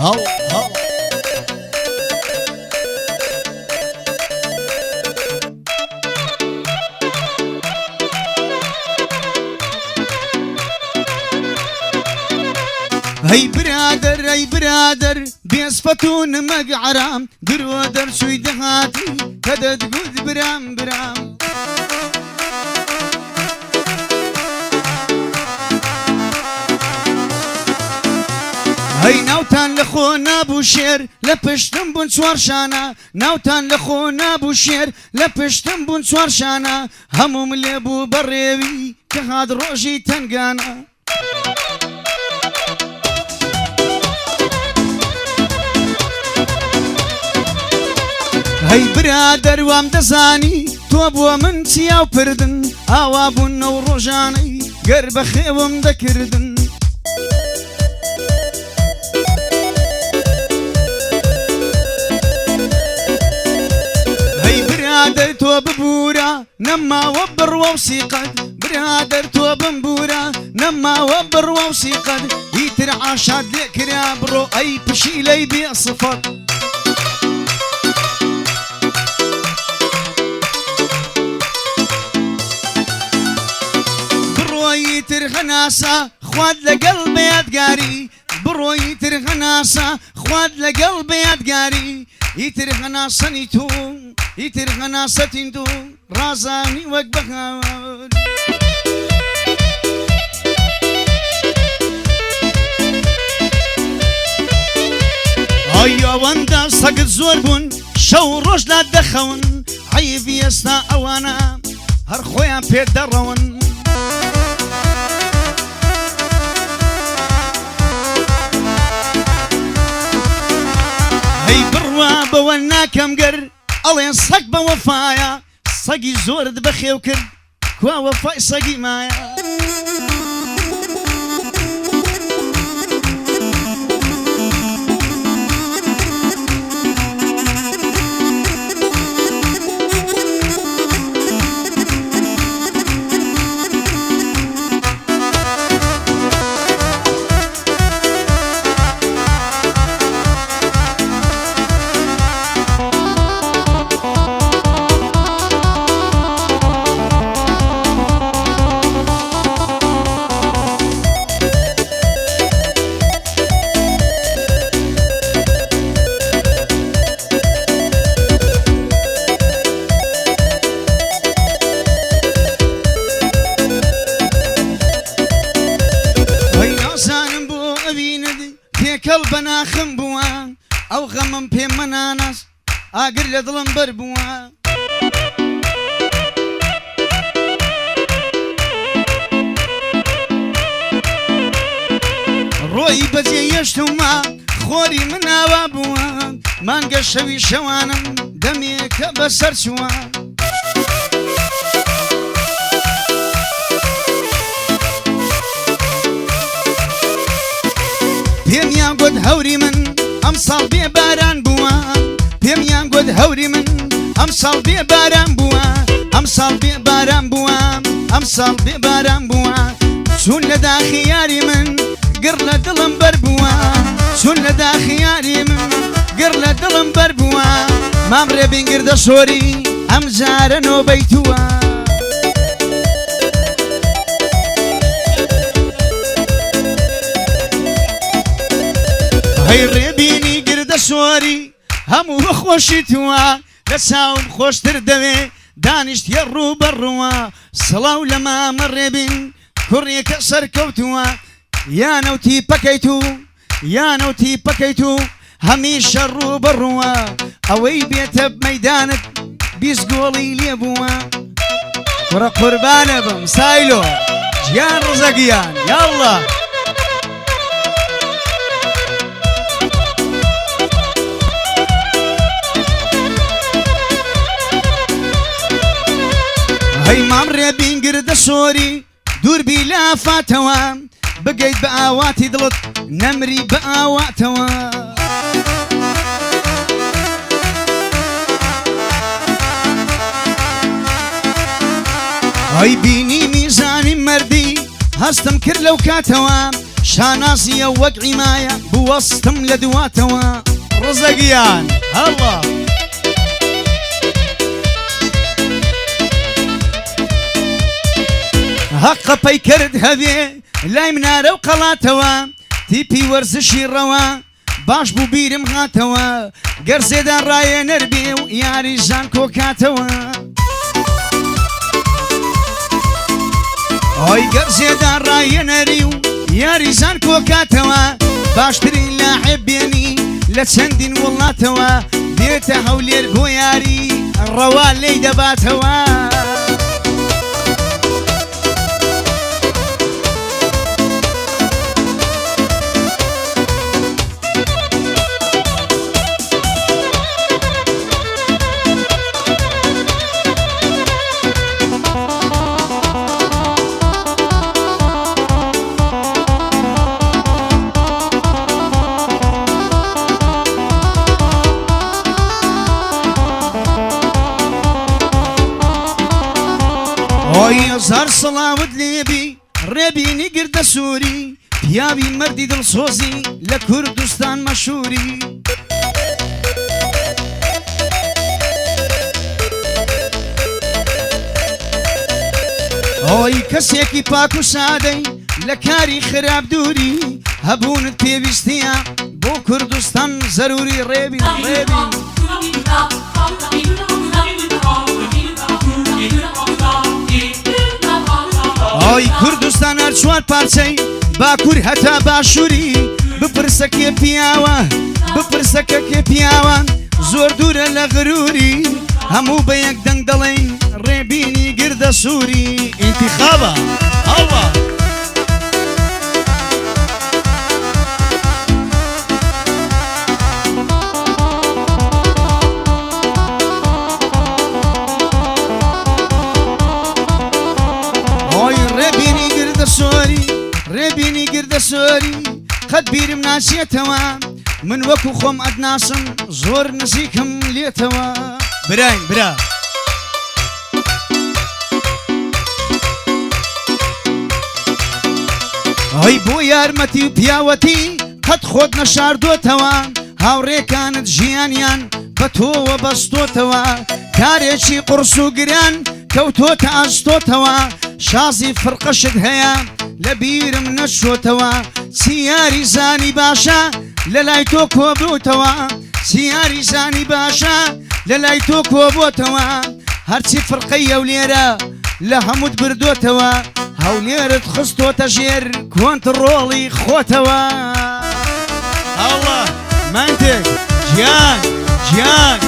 هەڵ هەڵ هەی برادەر ئەی برادەر بێسفەت و نمەک عەرام درۆ دەرچووی دەهاتی کە دەتگوت برام برام هەی ناوتان لە خۆ نابوو شێر لە پشتم بوون چوار شانە ناوتان لە خۆ نابوو شێر لە پشتم بوون چوار شانە هەمووم لێبوو بەڕێوی کە هات ڕۆژی تەنگانە هەی برادەر وام دەزانی تۆ بووە من چیا و پردن ئاوا بوون نەو ڕۆژانەی گەر بە خێوم دەکردن هەی برادەر تۆ ببوورە نەماوە بڕوە و سیقەت برادەر تۆ بمبوورە نەماوە بڕوە و سیقەت ئیتر عاشات لێ کرا بڕۆ ئەی پشیلەی بێ سفەت بڕۆیتر هەناسە خوات لەگەڵ بەیادگاری بڕۆیتر هەناسە خوات لەگەڵ بەیادگاری ئیتر هەناسەنی تۆ ئیتر هەناسەتین تۆ ڕازانی وەک بەهار ئەی ئەوەندە سەگت زۆر بوون شەو ڕۆژ لا دەخەون عەیبی ئێستا ئەوانە هەر خۆیان پێ دەڕەون هەی بڕوا بەوە ناکەم گەر ئەڵێن سەگ بە وەفایە سەگی زۆرت بەخێو کرد کوا وەفای سەگی مایە تێکەڵ بەناخم بووە ئەو غەمم پێم مەنانەس ئاگر لە دڵم بەر بووە ڕۆی بەجێ یەشتومە خۆری مناوە بووە مانگە شەوی شەوانم دەمێکە بەسەر چووە پێمیان گوت هەوری من ئەم ساڵ بێ باران بووە پێمیان گوت هەوری من ئەم ساڵ بێ باران بووە ئەم ساڵ بێ باران بووە ئەم ساڵ بێ باران بووە چون لە داخی یاری من گڕ لە دڵم بەر بووە چون لە داخی یاری من گڕ لە دڵم بەر بووە مام ڕێبین گردە شۆری ئەم جارە نۆبەی تووە هەی ڕێبینی گردە شۆری هەموو بەخۆشی تووە لە چاوم خۆشتر دەوێ دانیشتە ڕوو بەڕووە سڵاو لە مامە ڕێبین کوڕێکە سەرکەوتووە یانەوتی پەکەیت و یانەوتی پەکەیت و هەمیشە ڕوو بەڕووە ئەوەی بێتە مەیدانت بیست گۆڵی لێ بووە کوڕە قوربانە بم سایلۆ گیان ڕزەگیان یاڵڵا هەی مام ڕێبین گردە شۆری دووربی لە ئافاتەوە بگەیت بە ئاواتی دڵت نەمری بە ئاواتەوە هەی بینی میزانی مەردی هەستم کرد لەو کاتەوە شانازیە وەک عیمایە بوەستم لە دواتەوە ڕزەگیان هەڵا هەقە پەی کرد هەبێ لای منارە و قەڵاتەوە تیپی وەرزشی ڕەوە باش بوو بیرم هاتەوە گەرزێدا ڕایە نەربێ و یاری ژان کۆکاتەوە ئۆی گەرزێدا ڕایە نەری و یاری ژان کۆکاتەوە باشترین لاعب بێنی لە چەندین وڵاتەوە بێتە هەولێر بۆ یاری ڕەوا لێی دەباتەوە ئۆی هەزار سەڵاوت لێبی ڕێبینی گردە سووری پیاوی مەردی دڵسۆزی لە کوردستان مەشهوری ئۆی کەسێکی پاک و سادەی لە کاری خراپ دووری هەبوونت پێویستیە بۆ کوردستان زەروری ڕێبی ڕێبی ئۆی کوردستان هەر چوار پارچەی باکوور هەتا باشووری بپرسە کێ پیاوە بپرسە کە کێ پیاوە زۆر دوورە لە غروری هەموو بە یەک دەنگ دەڵێن ڕێبینی گردە سووری ئینتیخابە ئەوە ڕێبینی گردە سۆری قەت بیرم ناچێتەوە من وەکو خۆم ئەدناسم زۆر نزیکم لێتەوە براین برا ئەی بۆ یارمەتی و پیاوەتی قەت خۆت نەشاردۆتەوە هاوڕێکانت ژیانیان بە تۆوە بەستۆتەوە کارێکی قورس و گران کەوتۆتە ئاستۆتەوە شازی فرقەشت هەیە لە بیرم نەچۆتەوە سیاری زانی باشە لە لای تۆ کۆبووتەوە سیاری زانی باشە لە لای تۆ کۆبووتەوە هەرچی فرقەی هەولێرە لە هەمووت بردۆتەوە هەولێرت خستۆتە ژێر کۆنتڕۆڵی خۆتەوە ئەوڵە مانتێک گیان گیان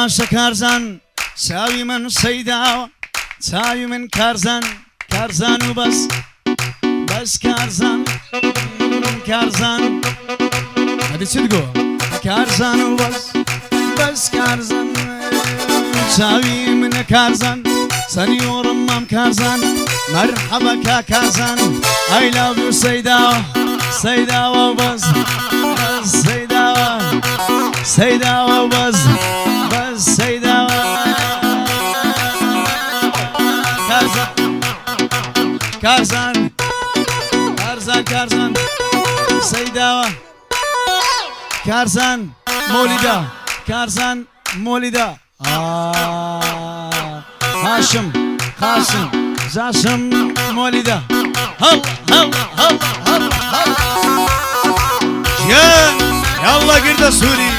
خاشە کارزان چاوی من سەیداوە چاوی من کارزان کارزان و بەس بەس کارزان کارزان هەدی چ دگۆ کارزان و بەس بەس کارزان چاوی منە کارزان سەریۆڕم مام کارزان مەرحەبە کا کارزان ئای لاو و سەیداوە سەیداوە و بەس بەس سەیداوە سەیداوە و بەس سەیداوە کارزان کارزان کارزان سەیداوە کارزان مۆلیدا کارزان مۆلیدا هاشم خاشم زاشم مۆلیدا هەڵ هەڵ هەڵ هەڵ هەڵ ژیان یاڵڵا گردە سووری